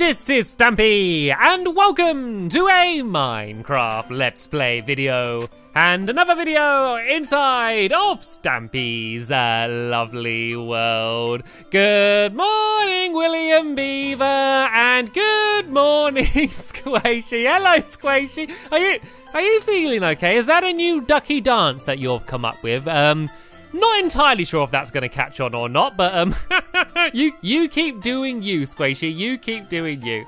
This is Stampy, and welcome to a Minecraft Let's Play video. And another video inside of Stampy's lovely world. Good morning, William Beaver, and good morning, Squishy. Hello, Squishy. Are you feeling okay? Is that a new ducky dance that you've come up with? Not entirely sure if that's going to catch on or not, but you keep doing you, Squishy. You keep doing you.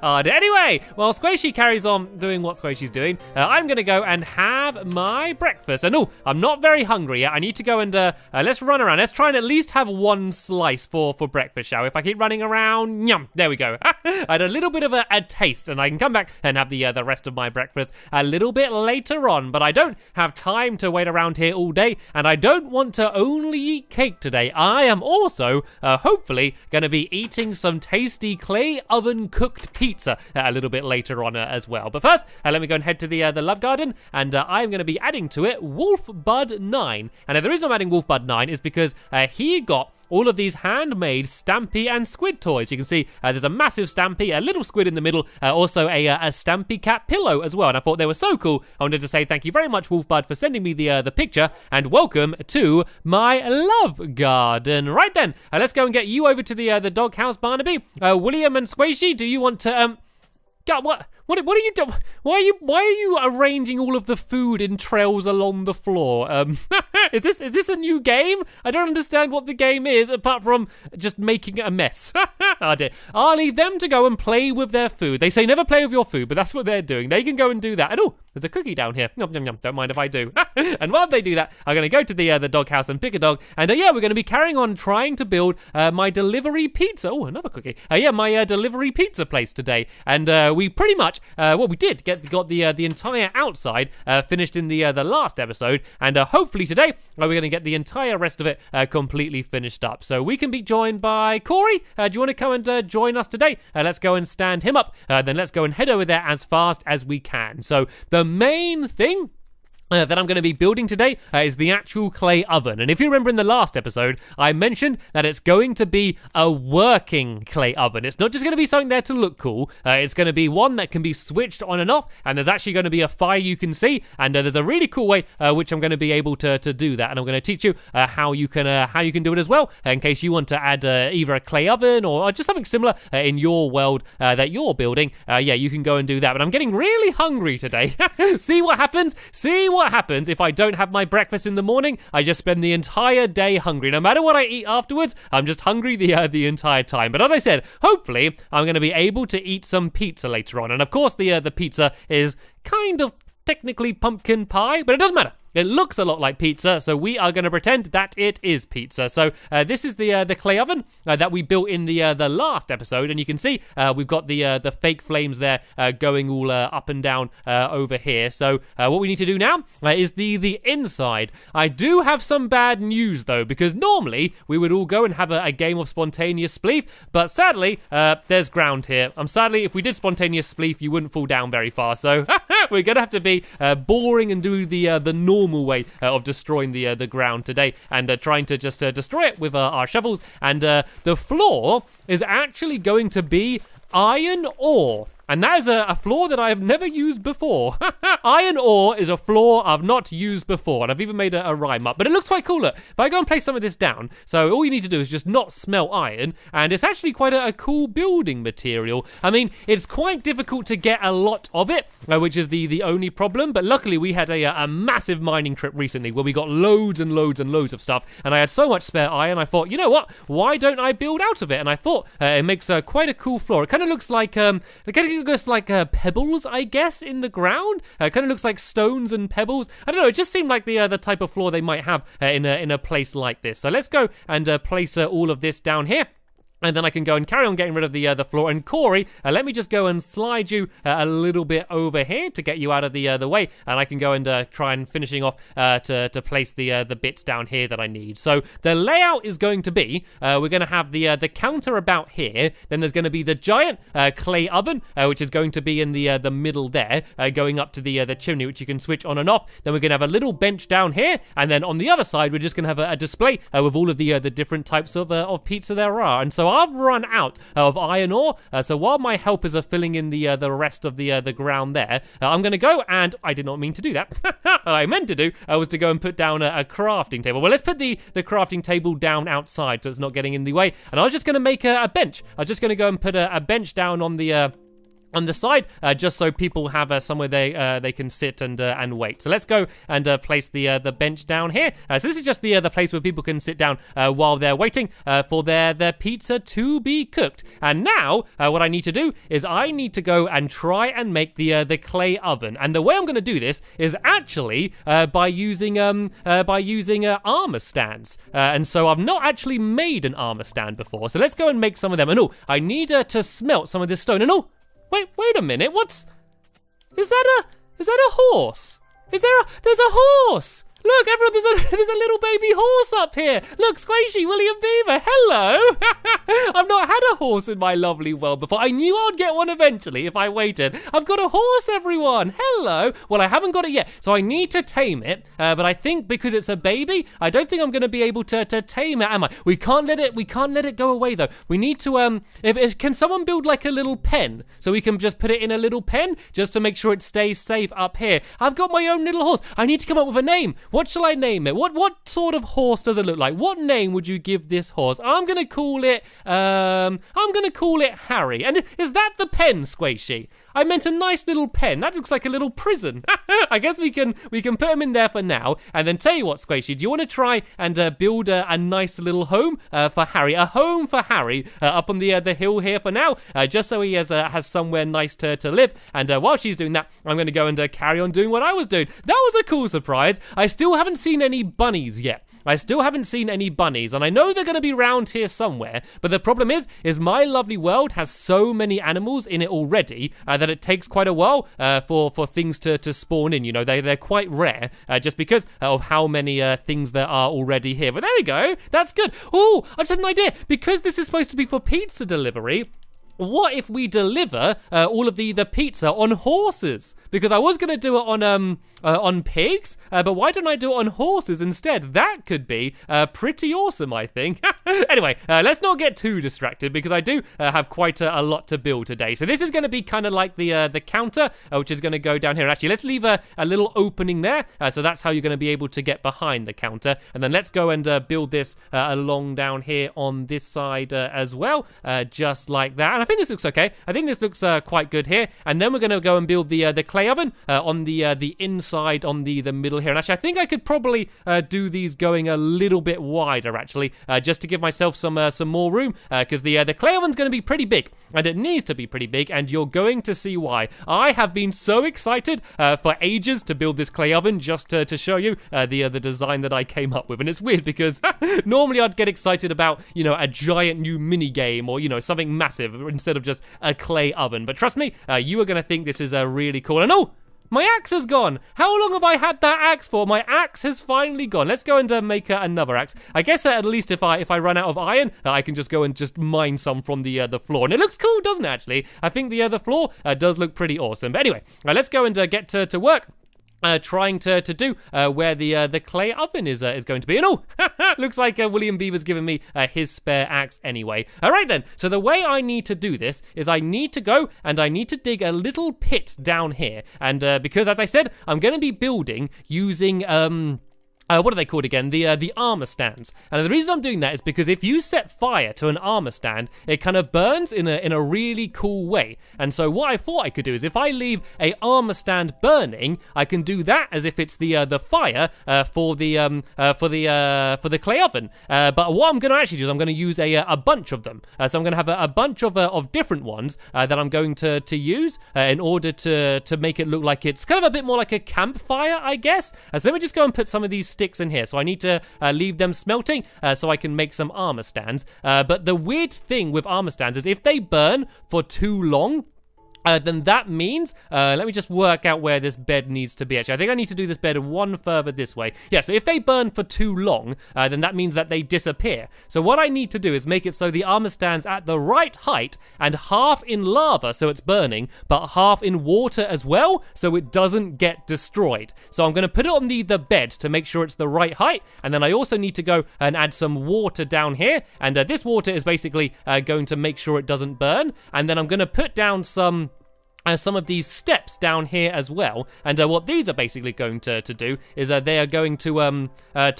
Anyway, while Squishy carries on doing what Squishy's doing, I'm going to go and have my breakfast. And I'm not very hungry yet. I need to go and let's run around. Let's try and at least have one slice for breakfast, shall we? If I keep running around, yum, there we go. I had a little bit of a taste, and I can come back and have the rest of my breakfast a little bit later on. But I don't have time to wait around here all day, and I don't want to only eat cake today. I am also hopefully going to be eating some tasty clay oven cooked pizza a little bit later on as well. But first, let me go and head to the love garden, and I'm going to be adding to it Wolfbud 9. And the reason I'm adding Wolfbud 9 is because he got all of these handmade Stampy and Squid toys. You can see there's a massive Stampy, a little squid in the middle, also a Stampy cat pillow as well. And I thought they were so cool. I wanted to say thank you very much, Wolfbud, for sending me the picture, and welcome to my love garden. Right then, let's go and get you over to the doghouse, Barnaby. William and Squishy, do you want to God, what are you doing? Why are you arranging all of the food in trails along the floor? Is this a new game? I don't understand what the game is apart from just making a mess. Oh dear. I'll leave them to go and play with their food. They say never play with your food, but that's what they're doing. They can go and do that. And there's a cookie down here. Yum, yum, yum. Don't mind if I do. And while they do that, I'm going to go to the doghouse and pick a dog. And we're going to be carrying on trying to build my delivery pizza. Oh, another cookie. My delivery pizza place today. And we pretty much, we did got the entire outside finished in the last episode. And hopefully today, we're going to get the entire rest of it completely finished up. So we can be joined by Corey. Do you want to come and join us today? Let's go and stand him up. Then let's go and head over there as fast as we can. So the main thing that I'm going to be building today is the actual clay oven. And if you remember in the last episode, I mentioned that it's going to be a working clay oven. It's not just going to be something there to look cool. It's going to be one that can be switched on and off, and there's actually going to be a fire you can see, and there's a really cool way which I'm going to be able to do that, and I'm going to teach you how you can do it as well, in case you want to add either a clay oven or just something similar in your world that you're building. You can go and do that. But I'm getting really hungry today. See what happens if I don't have my breakfast in the morning. I just spend the entire day hungry. No matter what I eat afterwards, I'm just hungry the entire time. But as I said, hopefully I'm going to be able to eat some pizza later on. And of course the pizza is kind of technically pumpkin pie, but it doesn't matter. It looks a lot like pizza, so we are going to pretend that it is pizza. So this is the clay oven that we built in the last episode, and you can see we've got the fake flames there going all up and down over here. So what we need to do now is the inside. I do have some bad news though, because normally we would all go and have a game of spontaneous spleef, but sadly there's ground here. Sadly, if we did spontaneous spleef, you wouldn't fall down very far. So we're gonna have to be boring and do the normal way of destroying the ground today, and trying to just destroy it with our shovels. And the floor is actually going to be iron ore. And that is a floor that I have never used before. Iron ore is a floor I've not used before, and I've even made a rhyme up. But it looks quite cool. Look, if I go and place some of this down, so all you need to do is just not smelt iron, and it's actually quite a cool building material. I mean, it's quite difficult to get a lot of it, which is the only problem. But luckily, we had a massive mining trip recently where we got loads and loads and loads of stuff, and I had so much spare iron, I thought, you know what? Why don't I build out of it? And I thought it makes quite a cool floor. It kind of looks like pebbles, I guess, in the ground. Kind of looks like stones and pebbles. I don't know. It just seemed like the type of floor they might have in a place like this. So let's go and place all of this down here. And then I can go and carry on getting rid of the floor. And Corey, let me just go and slide you a little bit over here to get you out of the way. And I can go and try and finishing off to place the bits down here that I need. So the layout is going to be, we're going to have the counter about here. Then there's going to be the giant clay oven, which is going to be in the middle there, going up to the chimney, which you can switch on and off. Then we're going to have a little bench down here. And then on the other side, we're just going to have a display with all of the different types of pizza there are. And so So I've run out of iron ore. So while my helpers are filling in the rest of the ground there, I'm going to go and I did not mean to do that. What I meant to do was to go and put down a crafting table. Well, let's put the crafting table down outside so it's not getting in the way. And I was just going to make a bench. I was just going to go and put a bench down on the side, just so people have somewhere they can sit and wait. So let's go and place the bench down here. So this is just the place where people can sit down while they're waiting for their pizza to be cooked. And now what I need to do is I need to go and try and make the clay oven. And the way I'm going to do this is actually by using armor stands. And so I've not actually made an armor stand before. So let's go and make some of them. And I need to smelt some of this stone. And wait a minute, is that a horse? There's a horse! Look, everyone, there's a little baby horse up here. Look, Squishy, William Beaver, hello. I've not had a horse in my lovely world before. I knew I'd get one eventually if I waited. I've got a horse, everyone. Hello. Well, I haven't got it yet, so I need to tame it. But I think because it's a baby, I don't think I'm going to be able to tame it, am I? We can't let it go away though. We need to can someone build like a little pen so we can just put it in a little pen just to make sure it stays safe up here. I've got my own little horse. I need to come up with a name. What shall I name it? What sort of horse does it look like? What name would you give this horse? I'm gonna call it Harry. And is that the pen, Squishy? I meant a nice little pen. That looks like a little prison. I guess we can put him in there for now. And then tell you what, Squishy, do you want to try and build a nice little home for Harry? A home for Harry up on the hill here for now, just so he has somewhere nice to live. And while she's doing that, I'm going to go and carry on doing what I was doing. That was a cool surprise. I still haven't seen any bunnies yet. And I know they're going to be around here somewhere, but the problem is my lovely world has so many animals in it already that it takes quite a while for things to spawn in. You know, they're quite rare just because of how many things there are already here. But there we go. That's good. Oh, I just had an idea. Because this is supposed to be for pizza delivery, what if we deliver all of the pizza on horses? Because I was going to do it on pigs, but why don't I do it on horses instead? That could be pretty awesome, I think. Anyway, let's not get too distracted because I do have quite a lot to build today. So this is going to be kind of like the counter, which is going to go down here. Actually, let's leave a little opening there. So that's how you're going to be able to get behind the counter. And then let's go and build this along down here on this side as well, just like that. And I think this looks okay. I think this looks quite good here. And then we're going to go and build the clay oven on the inside on the middle here. And actually, I think I could probably do these going a little bit wider, actually, just to give myself some more room, because the clay oven's going to be pretty big, and it needs to be pretty big, and you're going to see why. I have been so excited for ages to build this clay oven just to show you the design that I came up with. And it's weird because normally I'd get excited about, you know, a giant new mini game or, you know, something massive instead of just a clay oven. But trust me, you are going to think this is really cool. And oh, my axe has gone. How long have I had that axe for? My axe has finally gone. Let's go and make another axe. I guess at least if I run out of iron, I can just go and just mine some from the floor. And it looks cool, doesn't it, actually? I think the floor does look pretty awesome. But anyway, let's go and get to work. Trying to do where the clay oven is going to be. And oh, looks like William Beaver's given me his spare axe anyway. All right then, so the way I need to do this is I need to go and I need to dig a little pit down here. And because, as I said, I'm going to be building using what are they called again? The armor stands. And the reason I'm doing that is because if you set fire to an armor stand, it kind of burns in a really cool way. And so what I thought I could do is if I leave a armor stand burning, I can do that as if it's the fire for the clay oven. But what I'm going to actually do is I'm going to use a bunch of them. So I'm going to have a bunch of different ones that I'm going to use in order to make it look like it's kind of a bit more like a campfire, I guess. So let me just go and put some of these sticks in here. So I need to leave them smelting so I can make some armor stands. But the weird thing with armor stands is if they burn for too long, then that means, let me just work out where this bed needs to be. Actually, I think I need to do this bed one further this way. Yeah, so if they burn for too long, then that means that they disappear. So what I need to do is make it so the armor stands at the right height and half in lava, so it's burning, but half in water as well, so it doesn't get destroyed. So I'm going to put it on the bed to make sure it's the right height, and then I also need to go and add some water down here, and this water is basically going to make sure it doesn't burn, and then I'm going to put down some of these steps down here as well, and what these are basically going to do is they are going to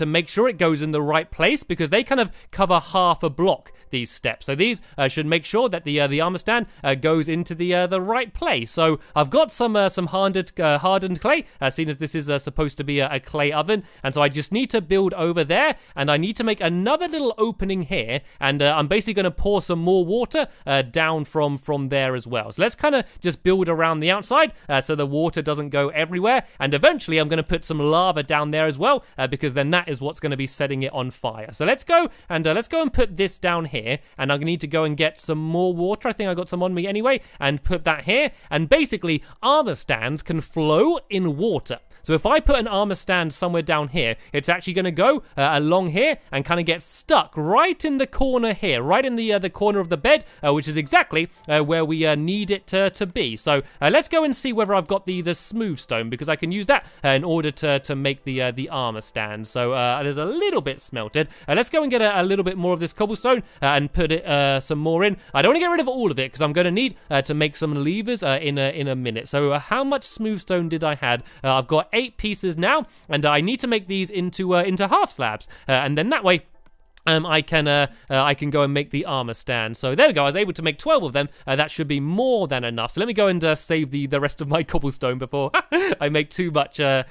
make sure it goes in the right place, because they kind of cover half a block, these steps. So these should make sure that the armor stand goes into the right place. So I've got some hardened clay, seeing as this is supposed to be a clay oven, and so I just need to build over there, and I need to make another little opening here, and I'm basically going to pour some more water down from there as well. So let's kind of just build around the outside so the water doesn't go everywhere, and eventually I'm going to put some lava down there as well, because then that is what's going to be setting it on fire. So let's go and put this down here, and I'm going to need to go and get some more water. I think I got some on me anyway, and put that here. And basically armor stands can flow in water. So if I put an armor stand somewhere down here, it's actually going to go along here and kind of get stuck right in the corner here, right in the corner of the bed, which is exactly where we need it to be. So let's go and see whether I've got the smooth stone, because I can use that in order to make the armor stand. So there's a little bit smelted. Let's go and get a little bit more of this cobblestone and put it some more in. I don't want to get rid of all of it, because I'm going to need to make some levers in a minute. So how much smooth stone did I had? I've got 8 pieces now, and I need to make these into half slabs, and then that way I can go and make the armor stand. So there we go. I was able to make 12 of them. That should be more than enough. So let me go and save the rest of my cobblestone before I make too much of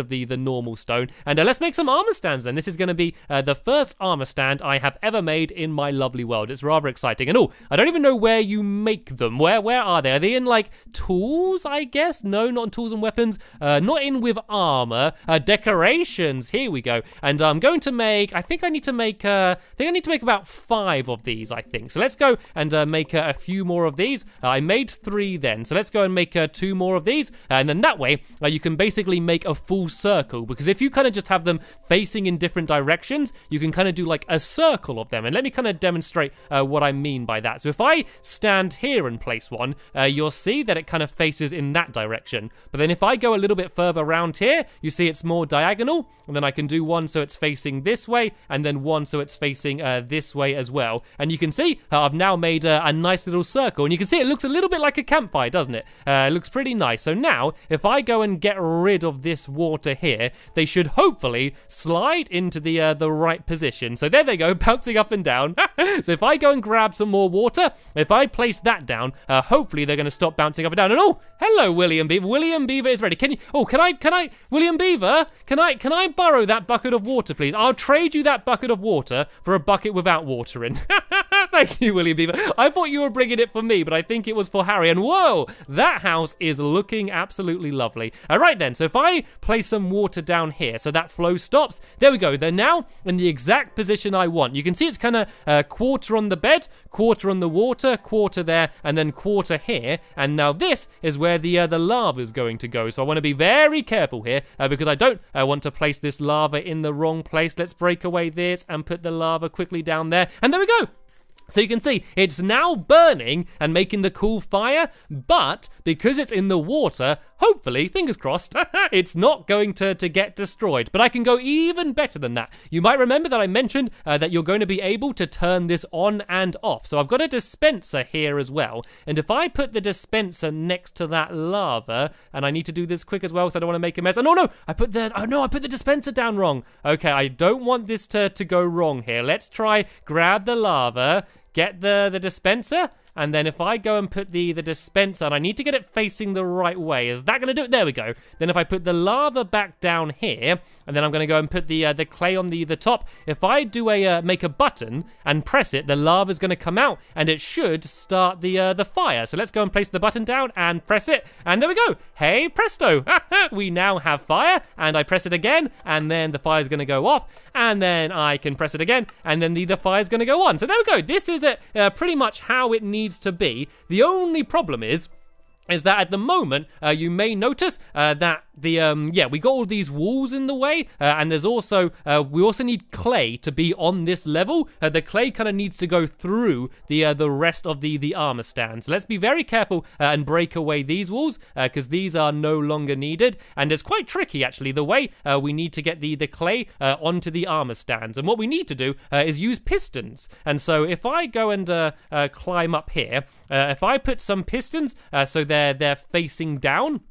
the normal stone. And let's make some armor stands then. This is going to be the first armor stand I have ever made in my lovely world. It's rather exciting. And I don't even know where you make them. Where are they? Are they in like tools, I guess? No, not in tools and weapons. Not in with armor. Decorations. Here we go. And I'm going to make, I think I need to make about 5 of these, I think. So let's go and make a few more of these. I made 3 then. So let's go and make 2 more of these. And then that way, you can basically make a full circle. Because if you kind of just have them facing in different directions, you can kind of do like a circle of them. And let me kind of demonstrate what I mean by that. So if I stand here and place one, you'll see that it kind of faces in that direction. But then if I go a little bit further around here, you see it's more diagonal. And then I can do one so it's facing this way, and then one so it's facing this way as well. And you can see I've now made a nice little circle, and you can see it looks a little bit like a campfire, doesn't it? It looks pretty nice. So now if I go and get rid of this water here, they should hopefully slide into the right position. So there they go, bouncing up and down. So if I go and grab some more water, if I place that down, hopefully they're going to stop bouncing up and down. And hello, William Beaver. William Beaver is ready. Can I William Beaver, can I borrow that bucket of water, please? I'll trade you that bucket of water for a bucket without water in. Thank you, William Beaver. I thought you were bringing it for me, but I think it was for Harry. And whoa, that house is looking absolutely lovely. All right then, so if I place some water down here so that flow stops, there we go. They're now in the exact position I want. You can see it's kind of quarter on the bed, quarter on the water, quarter there, and then quarter here. And now this is where the lava is going to go. So I want to be very careful here because I don't want to place this lava in the wrong place. Let's break away this and put the lava quickly down there. And there we go. So you can see it's now burning and making the cool fire, but because it's in the water, hopefully, fingers crossed, it's not going to get destroyed. But I can go even better than that. You might remember that I mentioned that you're going to be able to turn this on and off. So I've got a dispenser here as well. And if I put the dispenser next to that lava, and I need to do this quick as well, so I don't want to make a mess. Oh, I put the dispenser down wrong. Okay, I don't want this to go wrong here. Let's try grab the lava, get the dispenser, and then if I go and put the dispenser, and I need to get it facing the right way. Is that going to do it? There we go. Then if I put the lava back down here, and then I'm going to go and put the clay on the top. If I do make a button and press it, the lava is going to come out, and it should start the fire. So let's go and place the button down and press it, and there we go. Hey, presto! We now have fire, and I press it again, and then the fire is going to go off, and then I can press it again, and then the fire is going to go on. So there we go. This is pretty much how it needs to be. The only problem is is that at the moment, you may notice that we got all these walls in the way, and there's also, we also need clay to be on this level. The clay kind of needs to go through the rest of the armor stand. So let's be very careful and break away these walls, because these are no longer needed. And it's quite tricky, actually, the way we need to get the clay onto the armor stands. And what we need to do is use pistons. And so if I go and climb up here, if I put some pistons, so they're facing down,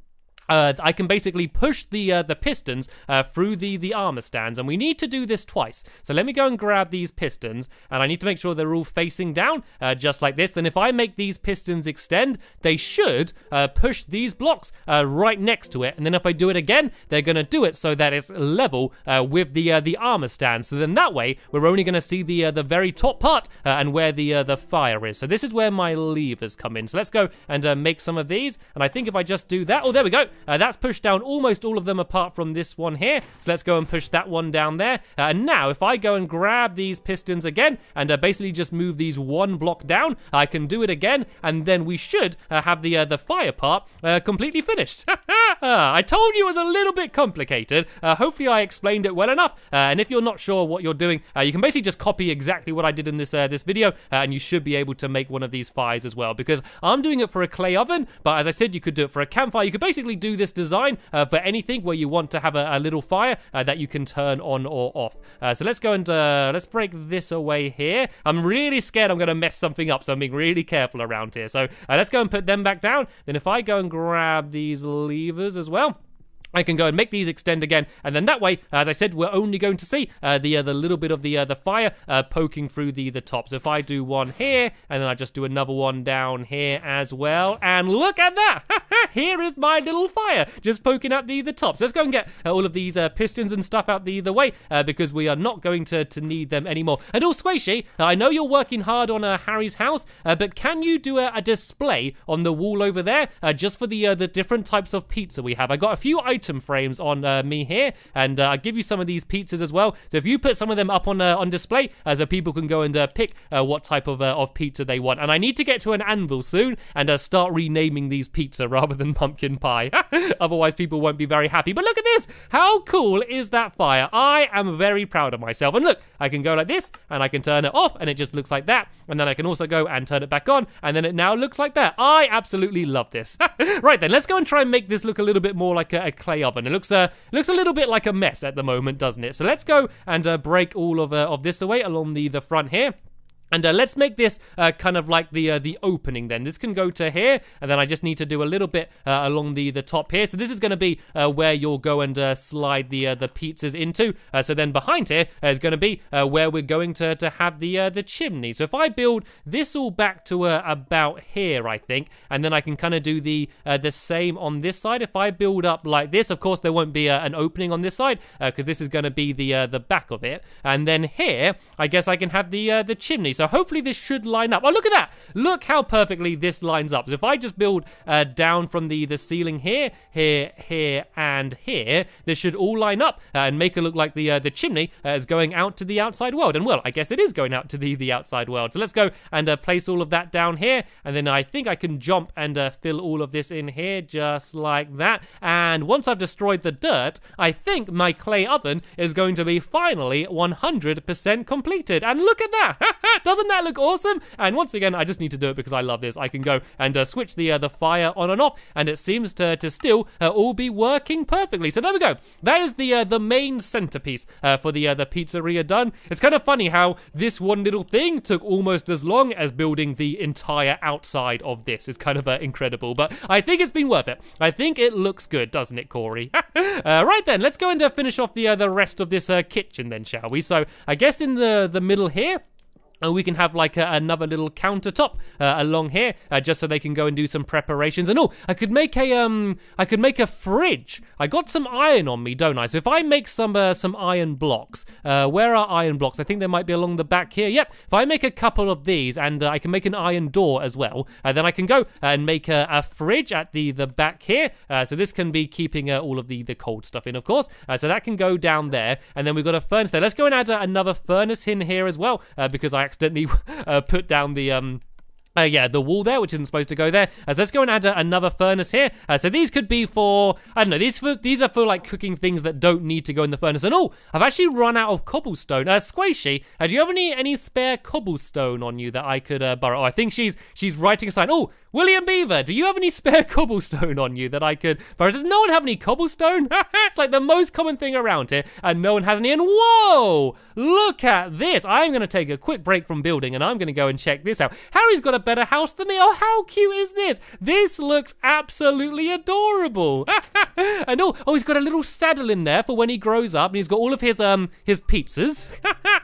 I can basically push the pistons through the armor stands, and we need to do this twice. So let me go and grab these pistons, and I need to make sure they're all facing down, just like this. Then if I make these pistons extend, they should push these blocks right next to it. And then if I do it again, they're going to do it so that it's level with the armor stand. So then that way, we're only going to see the very top part and where the fire is. So this is where my levers come in. So let's go and make some of these. And I think if I just do that, oh, there we go. That's pushed down almost all of them apart from this one here. So let's go and push that one down there. And now if I go and grab these pistons again and basically just move these one block down, I can do it again. And then we should have the fire part completely finished. I told you it was a little bit complicated. Hopefully I explained it well enough. And if you're not sure what you're doing, you can basically just copy exactly what I did in this video, and you should be able to make one of these fires as well, because I'm doing it for a clay oven, but as I said, you could do it for a campfire. You could basically do this design for anything where you want to have a little fire that you can turn on or off. So let's go and let's break this away here. I'm really scared I'm going to mess something up, so I'm being really careful around here. So let's go and put them back down. Then if I go and grab these levers as well, I can go and make these extend again, and then that way, as I said, we're only going to see the little bit of the fire poking through the top. So if I do one here, and then I just do another one down here as well, and look at that! Here is my little fire just poking out the top. So let's go and get all of these pistons and stuff out the way, because we are not going to need them anymore. And also, Squishy, I know you're working hard on Harry's house, but can you do a display on the wall over there, just for the different types of pizza we have? I got a few items frames on me here, and I'll give you some of these pizzas as well. So if you put some of them up on display, so people can go and pick what type of pizza they want. And I need to get to an anvil soon and start renaming these pizza rather than pumpkin pie. Otherwise people won't be very happy. But look at this! How cool is that fire? I am very proud of myself. And look, I can go like this, and I can turn it off, and it just looks like that. And then I can also go and turn it back on, and then it now looks like that. I absolutely love this. Right then, let's go and try and make this look a little bit more like a clay oven. It looks a little bit like a mess at the moment, doesn't it? So let's go and break all of this away along the front here. And let's make this kind of like the opening then. This can go to here, and then I just need to do a little bit along the top here. So this is going to be where you'll go and slide the pizzas into. So then behind here is going to be where we're going to have the chimney. So if I build this all back to about here, I think, and then I can kind of do the same on this side. If I build up like this, of course there won't be an opening on this side, because this is going to be the back of it. And then here, I guess I can have the chimney. So hopefully this should line up. Oh, look at that! Look how perfectly this lines up. So if I just build down from the ceiling here, here, and here, this should all line up and make it look like the chimney is going out to the outside world. And well, I guess it is going out to the outside world. So let's go and place all of that down here, and then I think I can jump and fill all of this in here just like that. And once I've destroyed the dirt, I think my clay oven is going to be finally 100% completed. And look at that! Doesn't that look awesome? And once again, I just need to do it because I love this. I can go and switch the fire on and off, and it seems to still all be working perfectly. So there we go. That is the main centerpiece for the pizzeria done. It's kind of funny how this one little thing took almost as long as building the entire outside of this. It's kind of incredible, but I think it's been worth it. I think it looks good, doesn't it, Corey? Right then, let's go and finish off the rest of this kitchen then, shall we? So I guess in the middle here, we can have like another little countertop along here, just so they can go and do some preparations. And oh, I could make a fridge. I got some iron on me, don't I? So if I make some iron blocks, where are iron blocks? I think they might be along the back here. Yep. If I make a couple of these, and I can make an iron door as well, then I can go and make a fridge at the back here. So this can be keeping all of the cold stuff in, of course. So that can go down there, and then we've got a furnace there. Let's go and add another furnace in here as well, because I accidentally put down the Yeah, the wall there, which isn't supposed to go there. So let's go and add another furnace here. So these could be for, I don't know, these are for like cooking things that don't need to go in the furnace. And oh, I've actually run out of cobblestone. Squishy, do you have any spare cobblestone on you that I could borrow? Oh, I think she's writing a sign. Oh, William Beaver, do you have any spare cobblestone on you that I could borrow? Does no one have any cobblestone? It's like the most common thing around here, and no one has any. And whoa, look at this. I'm going to take a quick break from building, and I'm going to go and check this out. Harry's got a better house than me. Oh, how cute is this? This looks absolutely adorable. And he's got a little saddle in there for when he grows up, and he's got all of his pizzas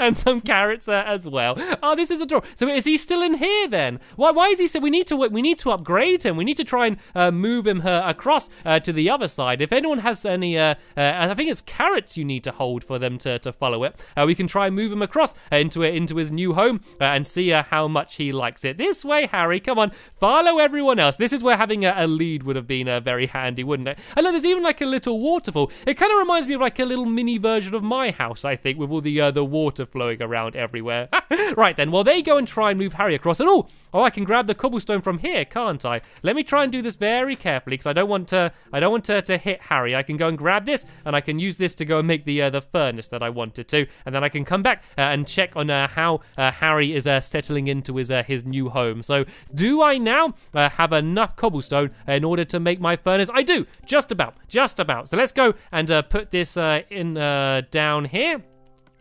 and some carrots as well. Oh, this is adorable. So is he still in here then? Why is he so? We need to upgrade him. We need to try and move him across to the other side. If anyone has any, I think it's carrots you need to hold for them to follow it. We can try and move him across into his new home and see how much he likes it. This way, Harry. Come on, follow everyone else. This is where having a lead would have been very handy, wouldn't it? I know there's even like a little waterfall. It kind of reminds me of like a little mini version of my house, I think, with all the water flowing around everywhere. Right then, well, there you go and try and move Harry across. And oh, I can grab the cobblestone from here, can't I? Let me try and do this very carefully because I don't want to hit Harry. I can go and grab this, and I can use this to go and make the furnace that I wanted to, and then I can come back and check on how Harry is settling into his new home. So, do I now have enough cobblestone in order to make my furnace? I do, just about. So let's go and put this in down here.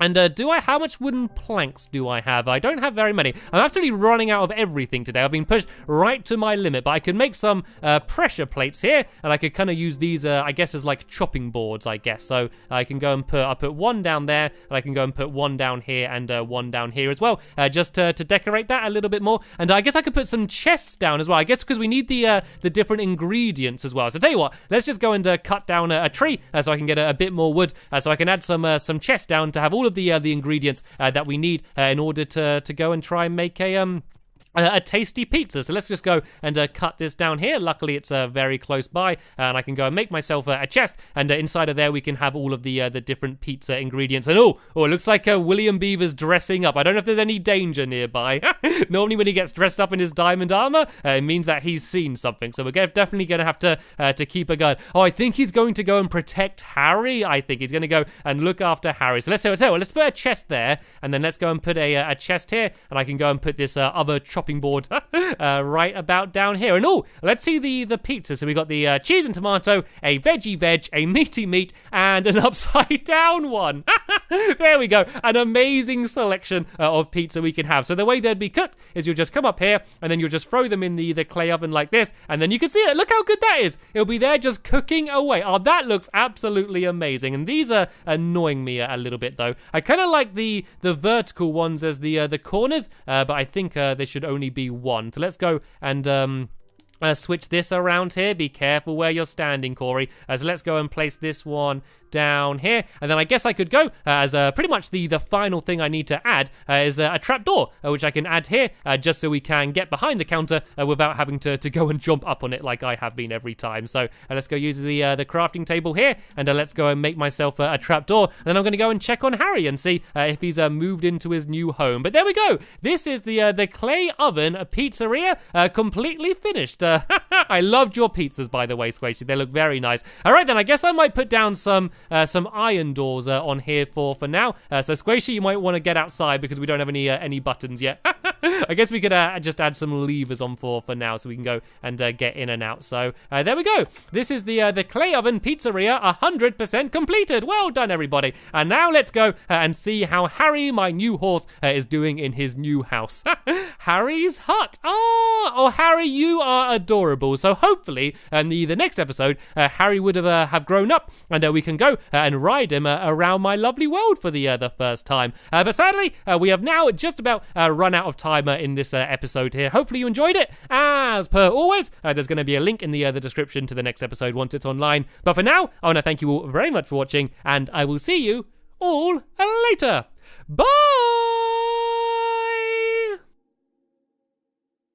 And how much wooden planks do I have? I don't have very many. I'm actually running out of everything today. I've been pushed right to my limit, but I can make some pressure plates here, and I could kind of use these, I guess, as like chopping boards, I guess. So I can go and I'll put one down there, and I can go and put one down here and one down here as well, just to decorate that a little bit more. And I guess I could put some chests down as well, I guess, because we need the different ingredients as well. So tell you what, let's just go and cut down a tree so I can get a bit more wood, so I can add some chests down to have all of the ingredients that we need in order to go and try and make a tasty pizza. So let's just go and cut this down here. Luckily, it's very close by, and I can go and make myself a chest, and inside of there we can have all of the different pizza ingredients. And it looks like William Beaver's dressing up. I don't know if there's any danger nearby. Normally when he gets dressed up in his diamond armor, it means that he's seen something. So we're definitely going to have to keep a guard. Oh, I think he's going to go and protect Harry. I think he's going to go and look after Harry. So let's put a chest there, and then let's go and put a chest here, and I can go and put this other chopping board right about down here. And let's see the pizza. So we got the cheese and tomato, a veggie veg, a meaty meat, and an upside down one. There we go. An amazing selection of pizza we can have. So the way they'd be cooked is you'll just come up here, and then you'll just throw them in the clay oven like this, and then you can see it. Look how good that is. It'll be there just cooking away. Oh, that looks absolutely amazing. And these are annoying me a little bit though. I kind of like the vertical ones as the corners, but I think they should only be one. So let's go and switch this around here. Be careful where you're standing, Corey. So let's go and place this one down here, and then I guess I could go as pretty much the final thing I need to add is a trapdoor, which I can add here just so we can get behind the counter without having to go and jump up on it like I have been every time. So let's go use the crafting table here, and let's go and make myself a trapdoor. And then I'm going to go and check on Harry and see if he's moved into his new home. But there we go. This is the clay oven pizzeria completely finished. I loved your pizzas, by the way, Squishy. They look very nice. All right, then I guess I might put down some iron doors on here for now. So Squishy, you might want to get outside because we don't have any buttons yet. I guess we could just add some levers on for now so we can go and get in and out. So there we go. This is the clay oven pizzeria 100% completed. Well done, everybody. And now let's go and see how Harry, my new horse, is doing in his new house. Harry's hut. Oh, Harry, you are adorable. So hopefully the next episode, Harry would have grown up, and we can go and ride him around my lovely world for the first time. But sadly, we have now just about run out of time in this episode here. Hopefully you enjoyed it. As per always, there's going to be a link in the description to the next episode once it's online. But for now, I want to thank you all very much for watching, and I will see you all later. Bye!